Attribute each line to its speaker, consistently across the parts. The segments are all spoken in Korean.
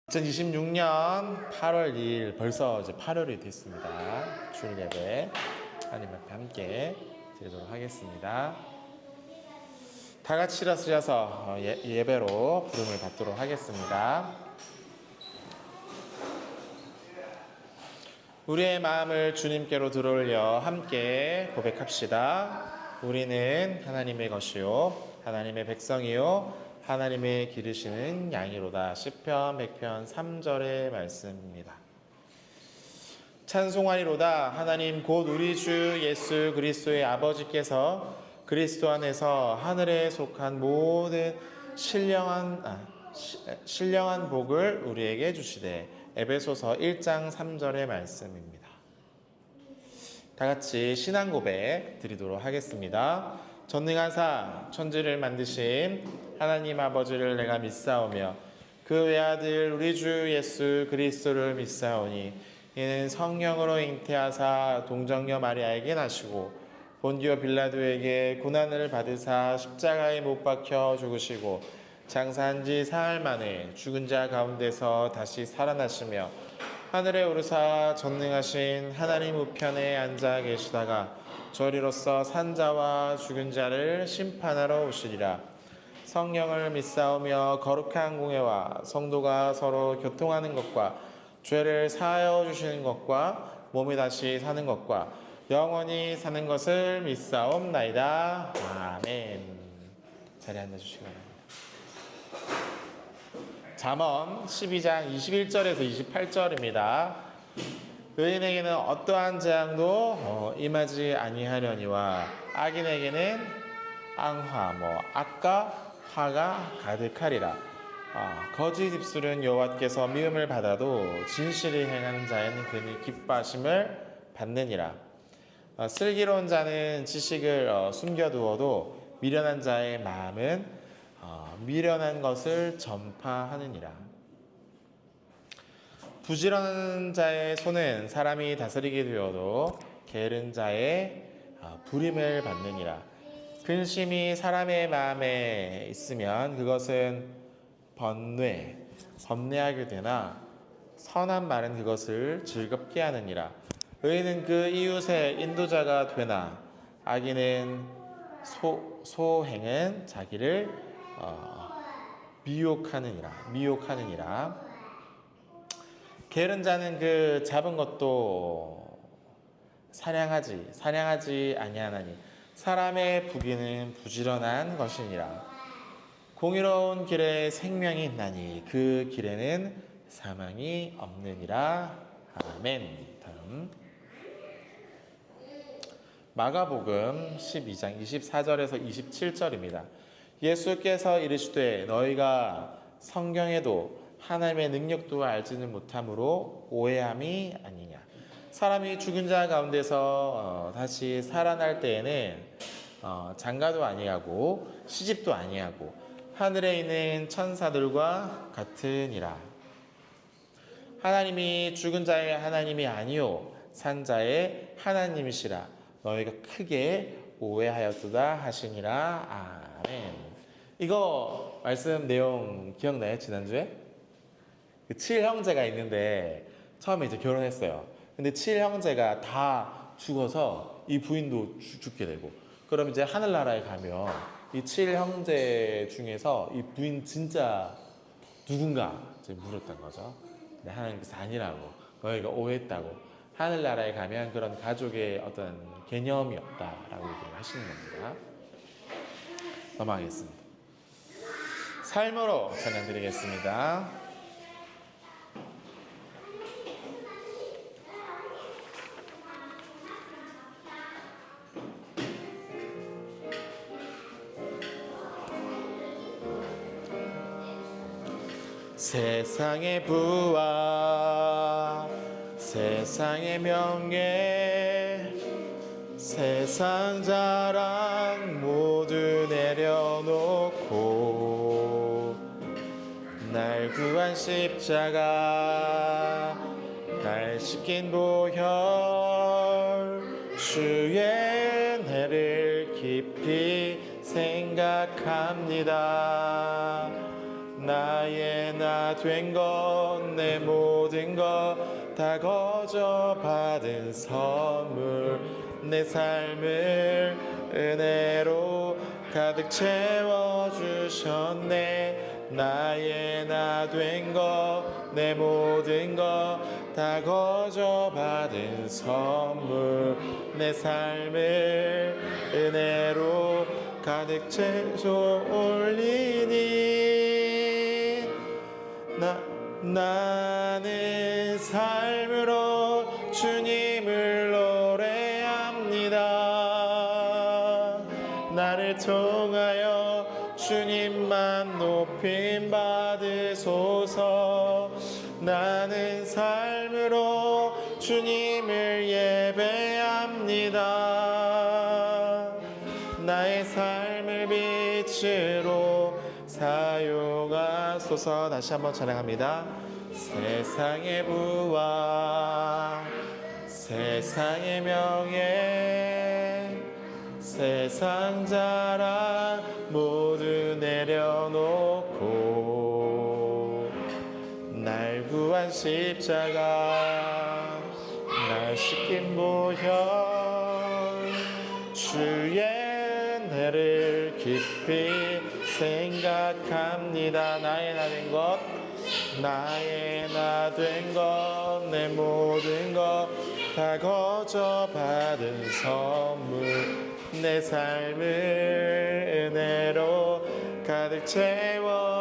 Speaker 1: 2026년 8월 2일 벌써 이제 8월이 됐습니다. 주일 예배 하나님 앞에 함께 드리도록 하겠습니다. 다 같이 일어서셔서 예배로 부름을 받도록 하겠습니다. 우리의 마음을 주님께로 들어올려 함께 고백합시다. 우리는 하나님의 것이요 하나님의 백성이요 하나님의 기르시는 양이로다. 시편 100편 3절의 말씀입니다. 찬송하리로다. 하나님 곧 우리 주 예수 그리스도의 아버지께서 그리스도 안에서 하늘에 속한 모든 신령한 복을 우리에게 주시되. 에베소서 1장 3절의 말씀입니다. 다 같이 신앙 고백 드리도록 하겠습니다. 전능하사 천지를 만드신 하나님 아버지를 내가 믿사오며 그 외아들 우리 주 예수 그리스도를 믿사오니 이는 성령으로 잉태하사 동정녀 마리아에게 나시고 본디오 빌라도에게 고난을 받으사 십자가에 못 박혀 죽으시고 장사한 지 사흘 만에 죽은 자 가운데서 다시 살아나시며 하늘에 오르사 전능하신 하나님 우편에 앉아 계시다가 저리로서 산자와 죽은 자를 심판하러 오시리라. 성령을 믿사오며 거룩한 공회와 성도가 서로 교통하는 것과 죄를 사하여 주시는 것과 몸이 다시 사는 것과 영원히 사는 것을 믿사옵나이다. 아멘. 자리에 앉아주시기 바랍니다. 잠언 12장 21절에서 28절입니다. 의인에게는 어떠한 재앙도 임하지 아니하려니와 악인에게는 앙화 악과 화가 가득하리라. 거짓 입술은 여호와께서 미움을 받아도 진실이 행하는 자에는 그니 기뻐하심을 받느니라. 슬기로운 자는 지식을 숨겨두어도 미련한 자의 마음은 미련한 것을 전파하느니라. 부지런한 자의 손은 사람이 다스리게 되어도 게으른 자의 부림을 받느니라. 근심이 사람의 마음에 있으면 그것은 번뇌하게 되나 선한 말은 그것을 즐겁게 하느니라. 의인은 그 이웃의 인도자가 되나 악인은 소행은 자기를 미혹하느니라. 게으른 자는 그 잡은 것도 사냥하지 아니하나니 사람의 부귀는 부지런한 것이니라. 공의로운 길에 생명이 있나니 그 길에는 사망이 없느니라. 아멘. 다음 마가복음 12장 24절에서 27절입니다. 예수께서 이르시되 너희가 성경에도 하나님의 능력도 알지는 못함으로 오해함이 아니냐. 사람이 죽은 자 가운데서 다시 살아날 때에는 장가도 아니하고 시집도 아니하고 하늘에 있는 천사들과 같으니라. 하나님이 죽은 자의 하나님이 아니요 산 자의 하나님이시라. 너희가 크게 오해하였도다 하시니라. 아멘. 이거 말씀 내용 기억나요? 지난주에? 그 7형제가 있는데 처음에 이제 결혼했어요. 근데 7형제가 다 죽어서 이 부인도 죽게 되고, 그럼 이제 하늘나라에 가면 이 7형제 중에서 이 부인 진짜 누군가 이제 물었던 거죠. 근데 하나님께서 아니라고, 너희가 오해했다고, 하늘나라에 가면 그런 가족의 어떤 개념이 없다라고 얘기를 하시는 겁니다. 넘어가겠습니다. 삶으로 찬양 드리겠습니다. 세상의 부와 세상의 명예 세상 자랑 모두 내려놓고 날 구한 십자가 날 씻긴 보혈 주의 은혜를 깊이 생각합니다. 나의 나 된 것 내 모든 것 다 거저 받은 선물 내 삶을 은혜로 가득 채워주셨네 나의 나 된 것 내 모든 것 다 거저 받은 선물 내 삶을 은혜로 가득 채워 올리니 나는 삶으로 주님을 노래합니다 나를 통하여 주님만 높임 받으소서 나는 삶으로 주님을 예배합니다 나의 삶을 빛으로 사용하소서 다시 한번 찬양합니다 세상의 부와 세상의 명예 세상 자랑 모두 내려놓고 날 구한 십자가 날 씻긴 보혈 주의 은혜를 깊이 생각합니다 나의 나 된 것 나의 나 된 것 내 모든 것 다 거저 받은 선물 내 삶을 은혜로 가득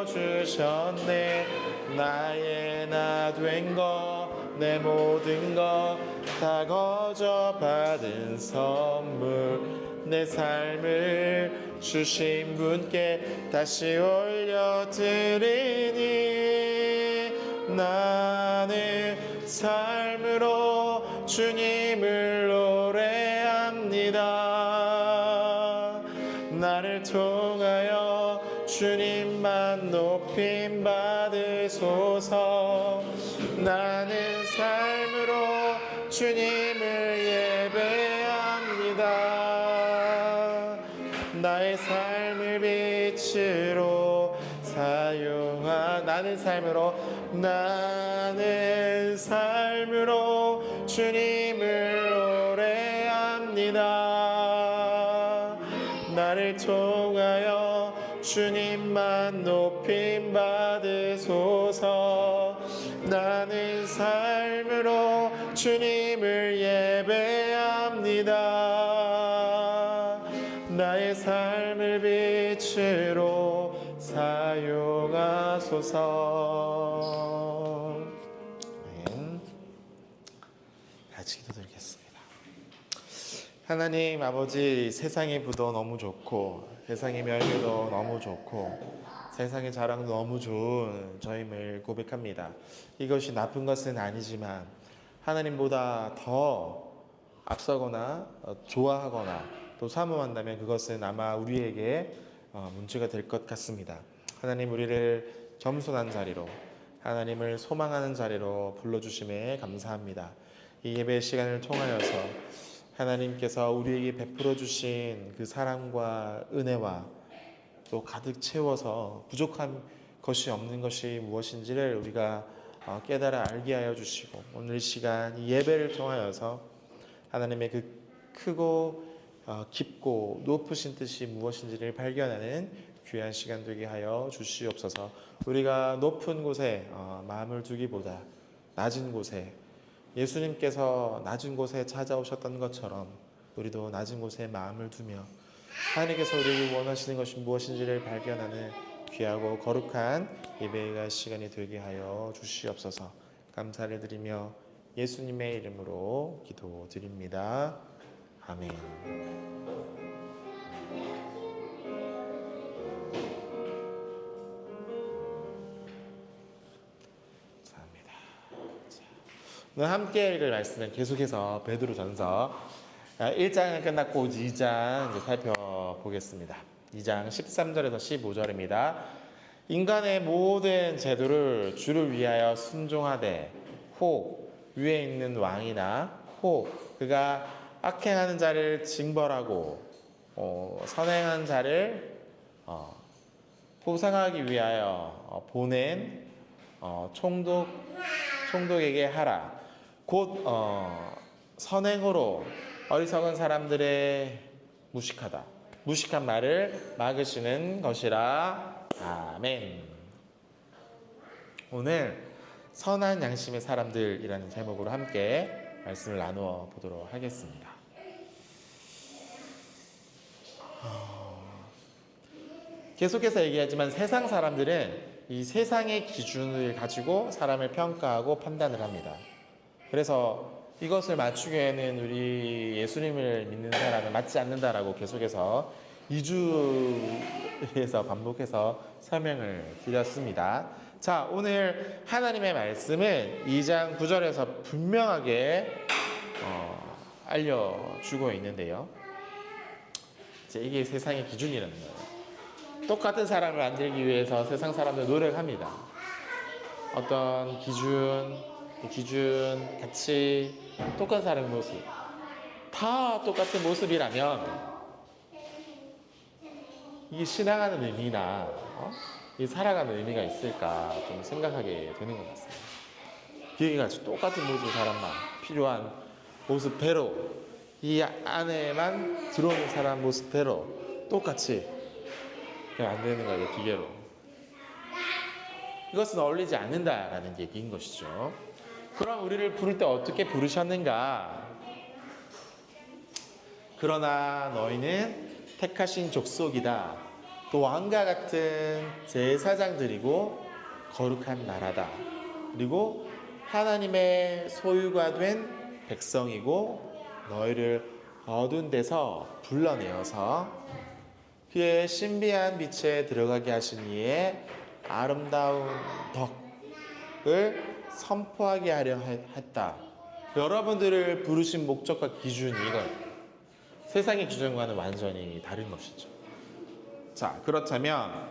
Speaker 1: 채워주셨네 나의 나 된 것 내 모든 것 다 거저 받은 선물 내 삶을 주신 분께 다시 올려드리니 나는 삶으로 주님을 노래합니다 나를 통하여 주님만 높임 받으소서 나는 삶으로 주님을 예배합니다 나의 삶을 빛으로 나는 삶으로 주님을 노래합니다 나를 통하여 주님만 높임 받으소서 나는 삶으로 주님을 예배합니다 나의 삶을 빛으로 사용하소서 아멘. 같이 기도드리겠습니다 하나님 아버지 세상의 부도 너무 좋고 세상의 명예도 너무 좋고 세상의 자랑도 너무 좋은 저임을 고백합니다 이것이 나쁜 것은 아니지만 하나님보다 더 앞서거나 좋아하거나 또 사모한다면 그것은 아마 우리에게 문제가 될 것 같습니다 하나님 우리를 겸손한 자리로 하나님을 소망하는 자리로 불러주심에 감사합니다 이 예배 시간을 통하여서 하나님께서 우리에게 베풀어 주신 그 사랑과 은혜와 또 가득 채워서 부족한 것이 없는 것이 무엇인지를 우리가 깨달아 알게 하여 주시고 오늘 이 시간 이 예배를 통하여서 하나님의 그 크고 깊고 높으신 뜻이 무엇인지를 발견하는 귀한 시간 되게 하여 주시옵소서 우리가 높은 곳에 마음을 두기보다 낮은 곳에 예수님께서 낮은 곳에 찾아오셨던 것처럼 우리도 낮은 곳에 마음을 두며 하나님께서 우리에게 원하시는 것이 무엇인지를 발견하는 귀하고 거룩한 예배의 시간이 되게 하여 주시옵소서 감사를 드리며 예수님의 이름으로 기도드립니다. 아멘. 감사합니다. 오늘 함께 읽을 말씀은 계속해서 베드로전서 1장은 끝났고 2장 이제 살펴보겠습니다. 2장 13절에서 15절입니다. 인간의 모든 제도를 주를 위하여 순종하되 혹 위에 있는 왕이나 혹 그가 악행하는 자를 징벌하고 선행하는 자를 보상하기 위하여 보낸 총독에게 하라. 곧 선행으로 어리석은 사람들의 무식한 말을 막으시는 것이라. 아멘. 오늘 선한 양심의 사람들이라는 제목으로 함께 말씀을 나누어 보도록 하겠습니다. 계속해서 얘기하지만 세상 사람들은 이 세상의 기준을 가지고 사람을 평가하고 판단을 합니다. 그래서 이것을 맞추기에는 우리 예수님을 믿는 사람은 맞지 않는다라고 계속해서 2주에서 반복해서 설명을 드렸습니다. 자, 오늘 하나님의 말씀은 2장 9절에서 분명하게 알려주고 있는데요. 이게 세상의 기준이라는 거예요. 똑같은 사람을 만들기 위해서 세상 사람들 노력합니다. 어떤 기준, 가치, 똑같은 사람의 모습, 다 똑같은 모습이라면 이게 신앙하는 의미나 이 살아가는 의미가 있을까 좀 생각하게 되는 것 같습니다. 기회같이 똑같은 모습 사람만 필요한 모습대로 이 안에만 들어오는 사람 모습대로 똑같이 안 되는 거예요. 기계로. 이것은 어울리지 않는다라는 얘기인 것이죠. 그럼 우리를 부를 때 어떻게 부르셨는가? 그러나 너희는 택하신 족속이다. 또 왕과 같은 제사장들이고 거룩한 나라다. 그리고 하나님의 소유가 된 백성이고 너희를 어두운 데서 불러내어서 그의 신비한 빛에 들어가게 하신 이의 아름다운 덕을 선포하게 하려 했다. 여러분들을 부르신 목적과 기준이 이건 세상의 기준과는 완전히 다른 것이죠. 자, 그렇다면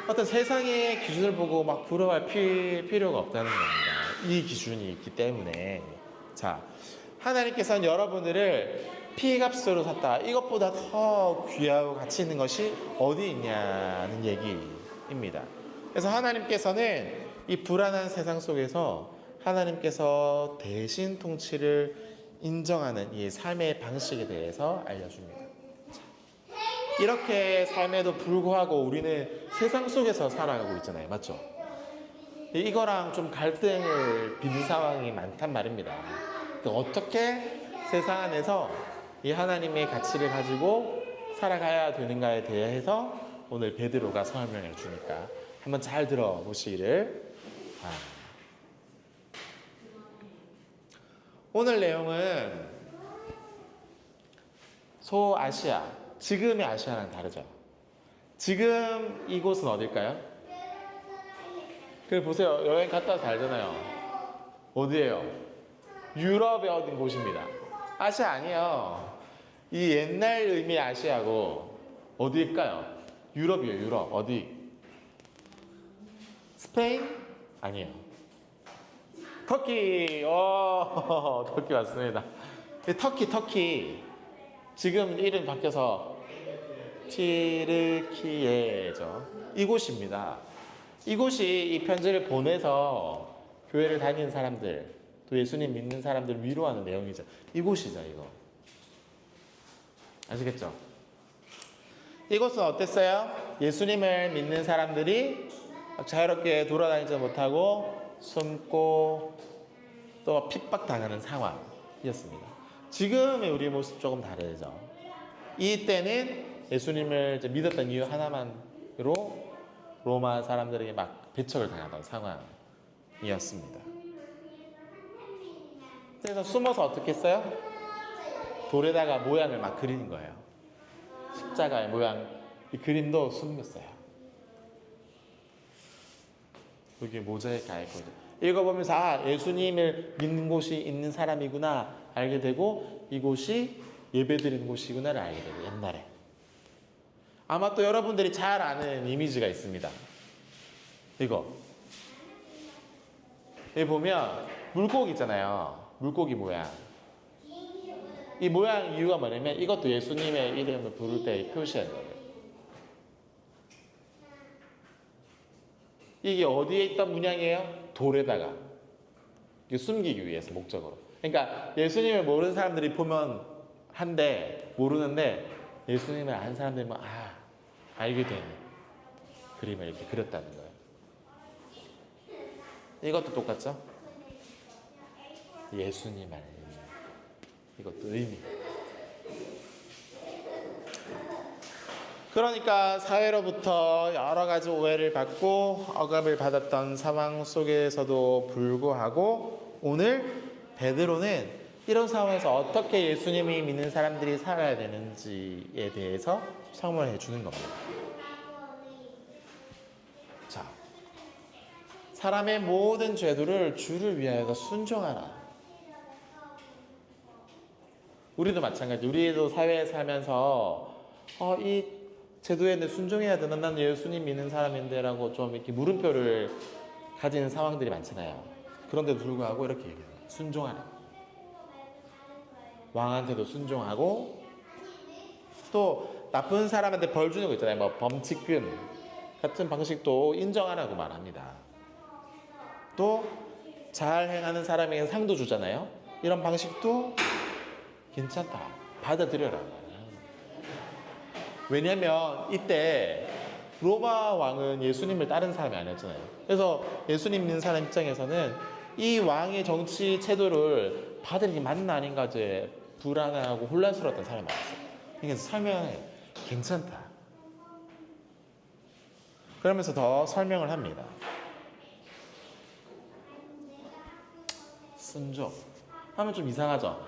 Speaker 1: 어떤 세상의 기준을 보고 막 부러워할 필요가 없다는 겁니다. 이 기준이 있기 때문에. 자, 하나님께서는 여러분들을 피값으로 샀다. 이것보다 더 귀하고 가치 있는 것이 어디 있냐는 얘기입니다. 그래서 하나님께서는 이 불안한 세상 속에서 하나님께서 대신 통치를 인정하는 이 삶의 방식에 대해서 알려줍니다. 이렇게 삶에도 불구하고 우리는 세상 속에서 살아가고 있잖아요. 맞죠? 이거랑 좀 갈등을 빚는 상황이 많단 말입니다. 어떻게 세상 안에서 이 하나님의 가치를 가지고 살아가야 되는가에 대해서 오늘 베드로가 설명해 주니까 한번 잘 들어보시기를 바랍니다. 오늘 내용은 소아시아, 지금의 아시아랑 다르죠. 지금 이곳은 어딜까요? 보세요. 여행 갔다 와서 알잖아요. 어디예요? 유럽의 어딘 곳입니다. 아시아 아니에요. 이 옛날 의미의 아시아고 어디일까요? 유럽이에요. 유럽. 어디? 스페인? 아니에요. 터키. 터키 맞습니다. 터키. 지금 이름 바뀌어서 티르키예죠. 이곳입니다. 이곳이 이 편지를 보내서 교회를 다니는 사람들, 또 예수님 믿는 사람들을 위로하는 내용이죠. 이곳이죠, 이거. 아시겠죠? 이곳은 어땠어요? 예수님을 믿는 사람들이 자유롭게 돌아다니지 못하고 숨고 또 핍박당하는 상황이었습니다. 지금의 우리의 모습 조금 다르죠. 이때는 예수님을 믿었던 이유 하나만으로 로마 사람들에게 막 배척을 당하던 상황이었습니다. 그래서 숨어서 어떻게 했어요? 돌에다가 모양을 막 그리는 거예요. 십자가의 모양, 이 그림도 숨겼어요. 여기 모자이크 아이콘. 읽어보면서 예수님을 믿는 곳이 있는 사람이구나 알게 되고 이곳이 예배드리는 곳이구나를 알게 되고 옛날에. 아마 또 여러분들이 잘 아는 이미지가 있습니다. 이거. 여기 보면 물고기 있잖아요. 물고기 모양. 이 모양 이유가 뭐냐면 이것도 예수님의 이름을 부를 때의 표시인 거예요. 이게 어디에 있던 문양이에요? 돌에다가. 이게 숨기기 위해서 목적으로. 그러니까 예수님을 모르는 사람들이 보면 한데 모르는데 예수님을 아는 사람들이 뭐 알게 되는 그림을 이렇게 그렸다는 거예요. 이것도 똑같죠? 예수님 알기. 이것도 의미. 그러니까 사회로부터 여러 가지 오해를 받고 억압을 받았던 상황 속에서도 불구하고 오늘 베드로는 이런 상황에서 어떻게 예수님이 믿는 사람들이 살아야 되는지에 대해서 설명해 주는 겁니다. 자, 사람의 모든 제도를 주를 위하여 순종하라. 우리도 마찬가지. 우리도 사회에 살면서 이 제도에 순종해야 되나? 난 예수님 믿는 사람인데 라고 좀 이렇게 물음표를 가지는 상황들이 많잖아요. 그런데도 불구하고 이렇게 얘기해요. 순종하라. 왕한테도 순종하고 또 나쁜 사람한테 벌 주는 거 있잖아요. 뭐 범칙금 같은 방식도 인정하라고 말합니다. 또 잘 행하는 사람에게 상도 주잖아요. 이런 방식도 괜찮다. 받아들여라. 왜냐면 이때 로마 왕은 예수님을 따른 사람이 아니었잖아요. 그래서 예수님 믿는 사람 입장에서는 이 왕의 정치 태도를 받으니 맞나 아닌가 이제 불안하고 혼란스러웠던 사람이 많았어요. 그래서 설명해. 괜찮다. 그러면서 더 설명을 합니다. 순종. 하면 좀 이상하죠?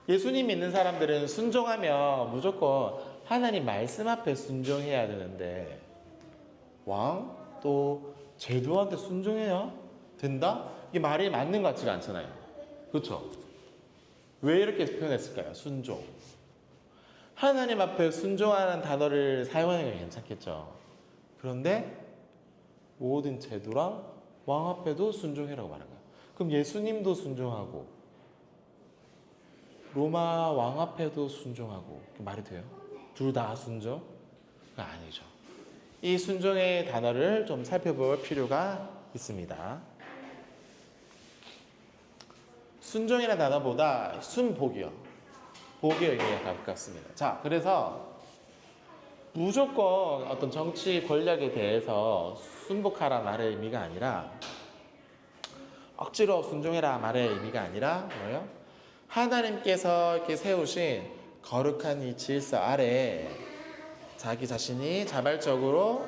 Speaker 1: 예수님 믿는 사람들은 순종하면 무조건 하나님 말씀 앞에 순종해야 되는데 왕? 또 제도한테 순종해야 된다? 이게 말이 맞는 것 같지가 않잖아요. 그렇죠? 왜 이렇게 표현했을까요? 순종. 하나님 앞에 순종하는 단어를 사용하는 게 괜찮겠죠. 그런데 모든 제도랑 왕 앞에도 순종해라고 말한 거예요. 그럼 예수님도 순종하고 로마 왕 앞에도 순종하고 말이 돼요? 둘 다 순종? 아니죠. 이 순종의 단어를 좀 살펴볼 필요가 있습니다. 순종이라는 단어보다 순복이요. 복의 의미에 가깝습니다. 자, 그래서 무조건 어떤 정치 권력에 대해서 순복하라 말의 의미가 아니라 억지로 순종해라 말의 의미가 아니라 뭐예요? 하나님께서 이렇게 세우신 거룩한 이 질서 아래에 자기 자신이 자발적으로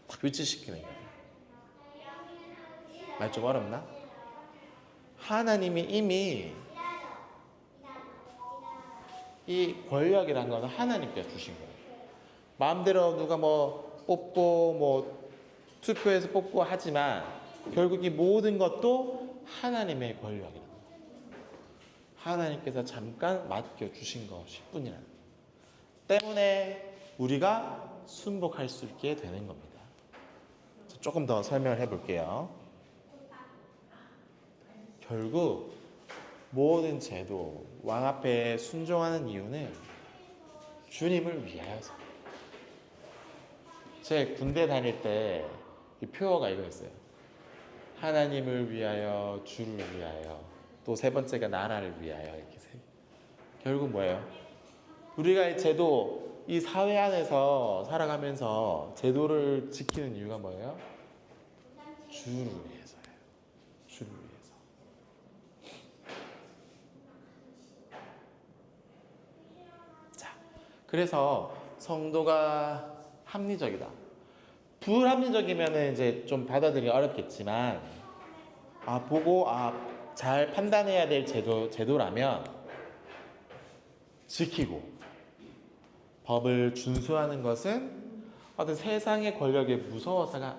Speaker 1: 딱 위치시키는 거예요. 말 좀 어렵나? 하나님이 이미 이 권력이란 거는 하나님께서 주신 거예요. 마음대로 누가 뭐 뽑고 뭐 투표해서 뽑고 하지만 결국 이 모든 것도 하나님의 권력이라는 거예요. 하나님께서 잠깐 맡겨주신 것일 뿐이라는 거예요. 때문에 우리가 순복할 수 있게 되는 겁니다. 조금 더 설명을 해볼게요. 결국 모든 제도, 왕 앞에 순종하는 이유는 주님을 위하여서. 제 군대 다닐 때 이 표어가 이거였어요. 하나님을 위하여, 주를 위하여, 또 세 번째가 나라를 위하여. 이렇게 결국 뭐예요? 우리가 이 제도, 이 사회 안에서 살아가면서 제도를 지키는 이유가 뭐예요? 주를 위해서예요. 주를 위해서. 자, 그래서 성도가 합리적이다. 불합리적이면 이제 좀 받아들이기 어렵겠지만, 보고, 잘 판단해야 될 제도라면 지키고 법을 준수하는 것은 어떤 세상의 권력에 무서워서가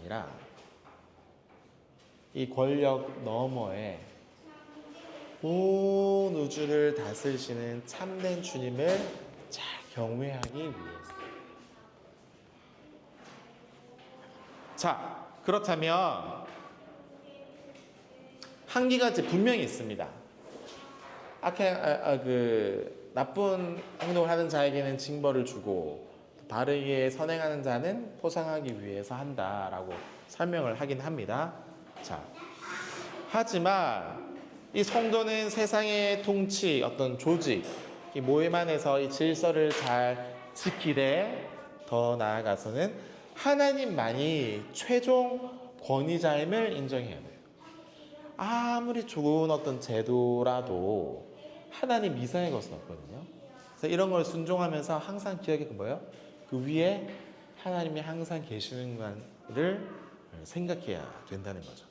Speaker 1: 아니라 이 권력 너머에 온 우주를 다스리시는 참된 주님을 잘 경외하기 위해서. 자, 그렇다면 한계가 이제 분명히 있습니다. 나쁜 행동을 하는 자에게는 징벌을 주고 바르게 선행하는 자는 포상하기 위해서 한다라고 설명을 하긴 합니다. 자, 하지만 이 성도는 세상의 통치, 어떤 조직, 이 모임 안에서 이 질서를 잘 지키되 더 나아가서는 하나님만이 최종 권위자임을 인정해야 돼요. 아무리 좋은 어떤 제도라도 하나님 이상의 것은 없거든요. 그래서 이런 걸 순종하면서 항상 기억해 뭐예요? 그 위에 하나님이 항상 계시는 것을 생각해야 된다는 거죠.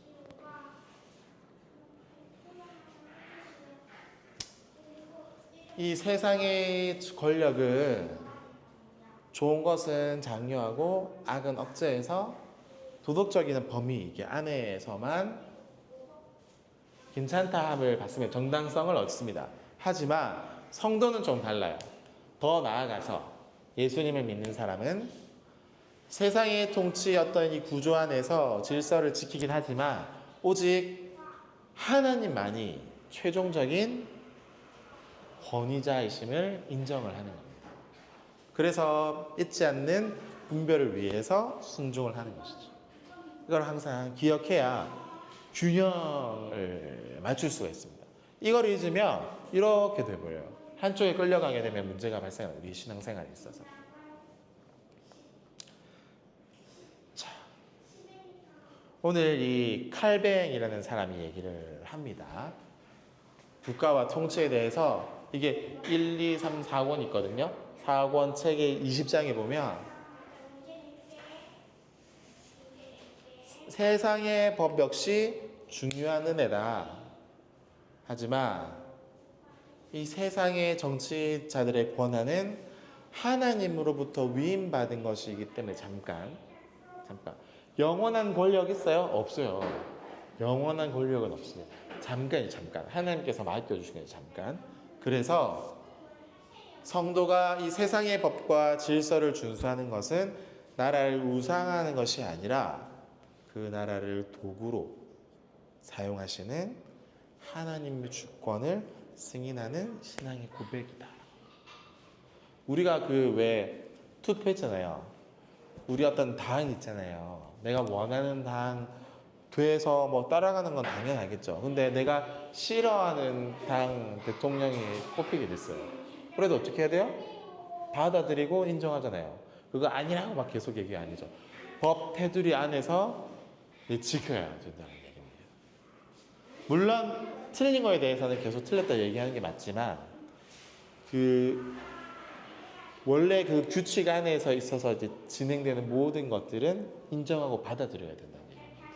Speaker 1: 이 세상의 권력은 좋은 것은 장려하고 악은 억제해서 도덕적인 범위 이게 안에서만 괜찮다함을 받으면 정당성을 얻습니다. 하지만 성도는 좀 달라요. 더 나아가서 예수님을 믿는 사람은 세상의 통치 어떤 이 구조 안에서 질서를 지키긴 하지만 오직 하나님만이 최종적인 권위자이심을 인정을 하는 겁니다. 그래서 잊지 않는 분별을 위해서 순종을 하는 것이죠. 이걸 항상 기억해야 균형을 맞출 수가 있습니다. 이걸 잊으면 이렇게 돼버려요. 한쪽에 끌려가게 되면 문제가 발생합니다. 우리 신앙생활에 있어서. 자, 오늘 이 칼뱅이라는 사람이 얘기를 합니다. 국가와 통치에 대해서 이게 1, 2, 3, 4권 있거든요. 4권 책의 20장에 보면 세상의 법 역시 중요한 은혜다. 하지만 이 세상의 정치자들의 권한은 하나님으로부터 위임받은 것이기 때문에 잠깐 영원한 권력 있어요? 없어요. 영원한 권력은 없습니다. 잠깐 하나님께서 맡겨주신 거예요. 잠깐. 그래서 성도가 이 세상의 법과 질서를 준수하는 것은 나라를 우상하는 것이 아니라 그 나라를 도구로 사용하시는 하나님의 주권을 승인하는 신앙의 고백이다. 우리가 그 왜 투표했잖아요. 우리 어떤 당 있잖아요. 내가 원하는 당 돼서 뭐 따라가는 건 당연하겠죠. 근데 내가 싫어하는 당 대통령이 뽑히게 됐어요. 그래도 어떻게 해야 돼요? 받아들이고 인정하잖아요. 그거 아니라고 막 계속 얘기 아니죠. 법 테두리 안에서 지켜야 된다는 얘기입니다. 물론 틀린 거에 대해서는 계속 틀렸다 얘기하는 게 맞지만 원래 그 규칙 안에서 있어서 이제 진행되는 모든 것들은 인정하고 받아들여야 된다는 얘기입니다.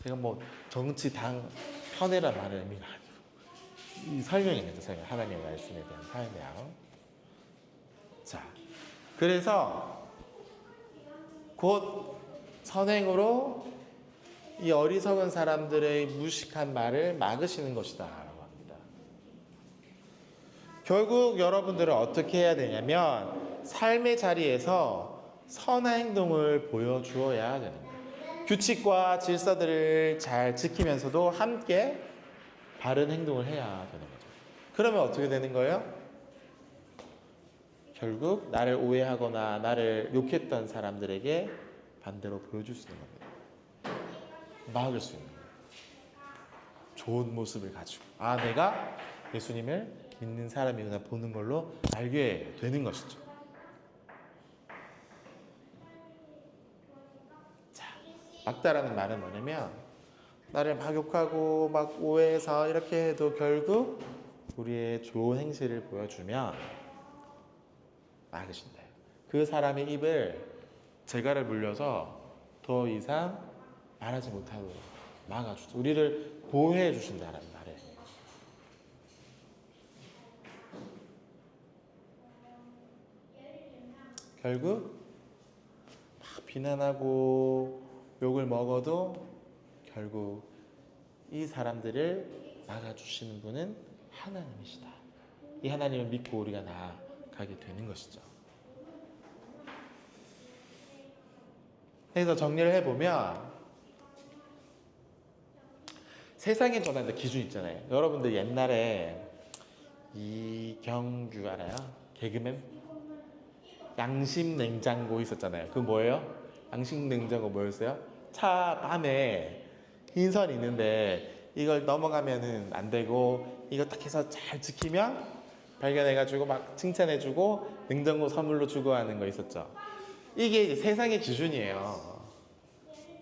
Speaker 1: 제가 뭐 정치 당 편애란 말의 의미가 아니고 이 설명입니다. 설명. 하나님의 말씀에 대한 설명. 자, 그래서 곧 선행으로 이 어리석은 사람들의 무식한 말을 막으시는 것이다 라고 합니다. 결국 여러분들은 어떻게 해야 되냐면 삶의 자리에서 선한 행동을 보여주어야 되는 거예요. 규칙과 질서들을 잘 지키면서도 함께 바른 행동을 해야 되는 거죠. 그러면 어떻게 되는 거예요? 결국 나를 오해하거나 나를 욕했던 사람들에게 반대로 보여줄 수 있는 겁니다. 막을 수 있는 거예요. 좋은 모습을 가지고 내가 예수님을 믿는 사람이구나 보는 걸로 알게 되는 것이죠. 자, 막다라는 말은 뭐냐면 나를 막 욕하고 막 오해해서 이렇게 해도 결국 우리의 좋은 행실을 보여주면 막으신다. 그 사람의 입을 재갈을 물려서 더 이상 말하지 못하도록 막아주죠. 우리를 보호해 주신다는 말이에요. 결국 막 비난하고 욕을 먹어도 결국 이 사람들을 막아주시는 분은 하나님이시다. 이 하나님을 믿고 우리가 나아가게 되는 것이죠. 그래서 정리를 해보면 세상에 전하는 기준 있잖아요. 여러분들 옛날에 이경규 알아요? 개그맨? 양심 냉장고 있었잖아요. 그 뭐예요? 양심 냉장고 뭐였어요? 차 밤에 흰선이 있는데 이걸 넘어가면은 안 되고 이거 딱 해서 잘 지키면 발견해가지고 막 칭찬해주고 냉장고 선물로 주고 하는 거 있었죠. 이게 이제 세상의 기준이에요.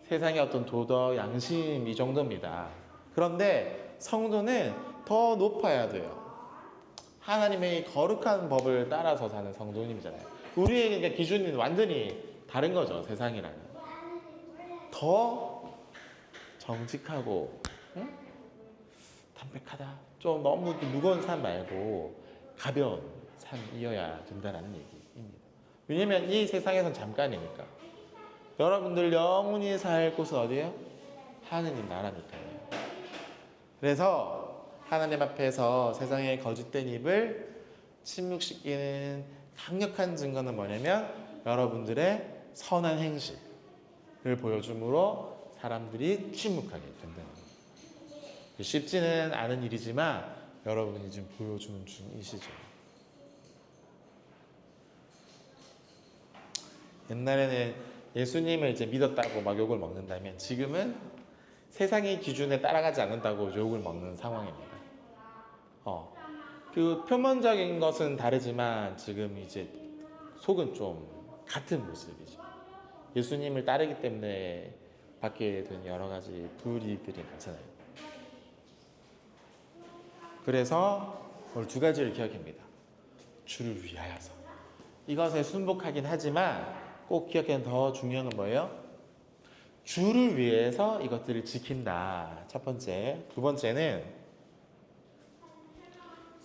Speaker 1: 세상의 어떤 도덕, 양심 이 정도입니다. 그런데 성도는 더 높아야 돼요. 하나님의 거룩한 법을 따라서 사는 성도님이잖아요. 우리에게 그러니까 기준이 완전히 다른 거죠. 세상이랑은. 더 정직하고 응? 담백하다. 좀 너무 무거운 삶 말고 가벼운 삶이어야 된다는 얘기입니다. 왜냐면 이 세상에선 잠깐이니까. 여러분들 영원히 살 곳은 어디예요? 하느님 나라니까요. 그래서 하나님 앞에서 세상의 거짓된 입을 침묵시키는 강력한 증거는 뭐냐면 여러분들의 선한 행실을 보여줌으로 사람들이 침묵하게 된다는 거예요. 쉽지는 않은 일이지만 여러분이 지금 보여주는 중이시죠. 옛날에는 예수님을 이제 믿었다고 막 욕을 먹는다면 지금은 세상의 기준에 따라가지 않는다고 욕을 먹는 상황입니다. 그 표면적인 것은 다르지만 지금 이제 속은 좀 같은 모습이죠. 예수님을 따르기 때문에 받게 된 여러 가지 불이익들이 많잖아요. 그래서 오늘 두 가지를 기억합니다. 주를 위하여서. 이것에 순복하긴 하지만 꼭 기억하는 더 중요한 건 뭐예요? 주를 위해서 이것들을 지킨다. 첫 번째. 두 번째는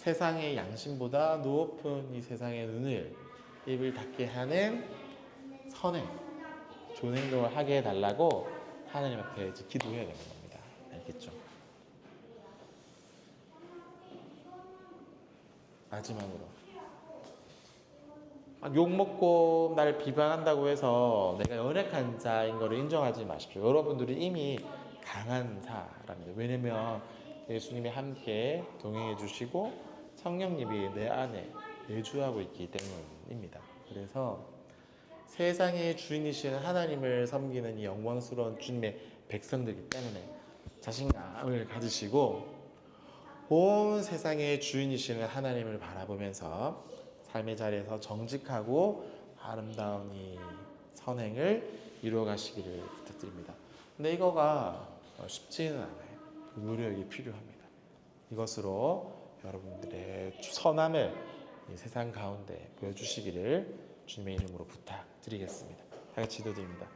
Speaker 1: 세상의 양심보다 높은 이 세상의 눈을 입을 닫게 하는 선행, 좋은 행동을 하게 해달라고 하나님 앞에 이제 기도해야 되는 겁니다. 알겠죠? 마지막으로 욕먹고 나를 비방한다고 해서 내가 연약한 자인 것을 인정하지 마십시오. 여러분들이 이미 강한 사람입니다. 왜냐면 예수님이 함께 동행해 주시고 성령님이 내 안에 내주하고 있기 때문입니다. 그래서 세상의 주인이신 하나님을 섬기는 이 영광스러운 주님의 백성들이기 때문에 자신감을 가지시고 온 세상의 주인이시는 하나님을 바라보면서 삶의 자리에서 정직하고 아름다운 이 선행을 이루어가시기를 부탁드립니다. 근데 이거가 쉽지는 않아요. 노력이 필요합니다. 이것으로 여러분들의 선함을 이 세상 가운데 보여주시기를 주님의 이름으로 부탁드리겠습니다. 다 같이 기도드립니다.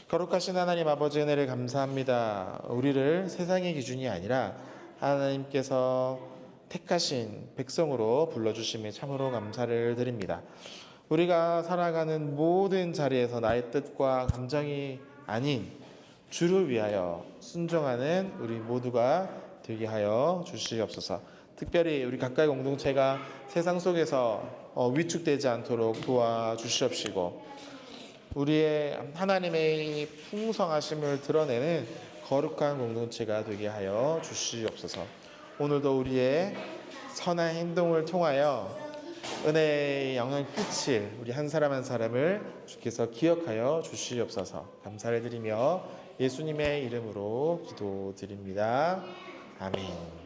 Speaker 1: 거룩하신 하나님 아버지 은혜를 감사합니다. 우리를 세상의 기준이 아니라 하나님께서 택하신 백성으로 불러주심에 참으로 감사를 드립니다. 우리가 살아가는 모든 자리에서 나의 뜻과 감정이 아닌 주를 위하여 순종하는 우리 모두가 되게 하여 주시옵소서. 특별히 우리 각각의 공동체가 세상 속에서 위축되지 않도록 도와주시옵시고 우리의 하나님의 풍성하심을 드러내는 거룩한 공동체가 되게 하여 주시옵소서. 오늘도 우리의 선한 행동을 통하여 은혜의 영원 끝을 우리 한 사람 한 사람을 주께서 기억하여 주시옵소서. 감사를 드리며 예수님의 이름으로 기도드립니다. 아멘.